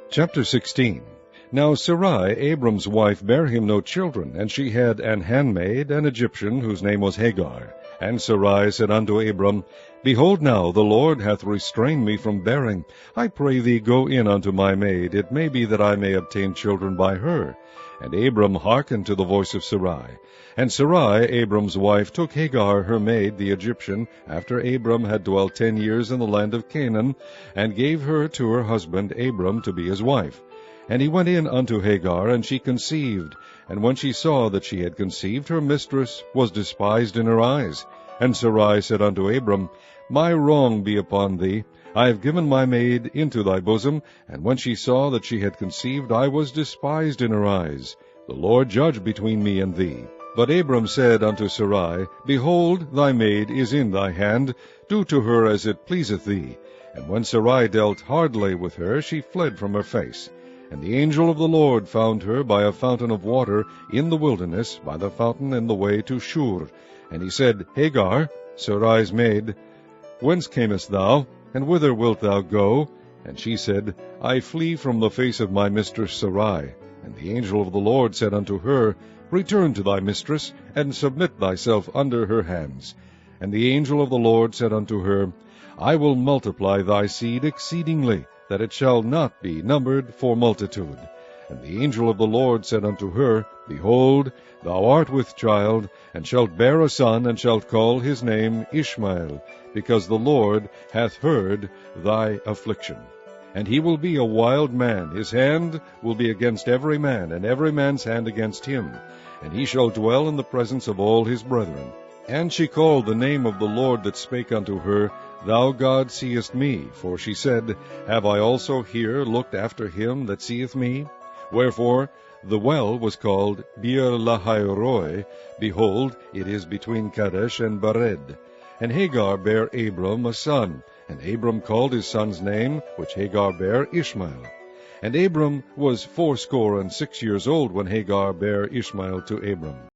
Chapter 16. Now Sarai, Abram's wife, bare him no children, and she had an handmaid, an Egyptian, whose name was Hagar. And Sarai said unto Abram, Behold now, the Lord hath restrained me from bearing. I pray thee, go in unto my maid. It may be that I may obtain children by her. And Abram hearkened to the voice of Sarai. And Sarai, Abram's wife, took Hagar her maid, the Egyptian, after Abram had dwelt 10 years in the land of Canaan, and gave her to her husband Abram to be his wife. And he went in unto Hagar, and she conceived. And when she saw that she had conceived, her mistress was despised in her eyes. And Sarai said unto Abram, My wrong be upon thee. I have given my maid into thy bosom, and when she saw that she had conceived, I was despised in her eyes. The Lord judge between me and thee. But Abram said unto Sarai, Behold, thy maid is in thy hand. Do to her as it pleaseth thee. And when Sarai dealt hardly with her, she fled from her face. And the angel of the Lord found her by a fountain of water in the wilderness, by the fountain in the way to Shur. And he said, Hagar, Sarai's maid, whence camest thou, and whither wilt thou go? And she said, I flee from the face of my mistress Sarai. And the angel of the Lord said unto her, Return to thy mistress, and submit thyself under her hands. And the angel of the Lord said unto her, I will multiply thy seed exceedingly, that it shall not be numbered for multitude. And the angel of the Lord said unto her, Behold, thou art with child, and shalt bear a son, and shalt call his name Ishmael, because the Lord hath heard thy affliction. And he will be a wild man, his hand will be against every man, and every man's hand against him. And he shall dwell in the presence of all his brethren. And she called the name of the Lord that spake unto her, Thou God seest me. For she said, Have I also here looked after him that seeth me? Wherefore the well was called Beer Lahairoi. Behold, it is between Kadesh and Bered. And Hagar bare Abram a son, and Abram called his son's name, which Hagar bare, Ishmael. And Abram was 86 years old when Hagar bare Ishmael to Abram.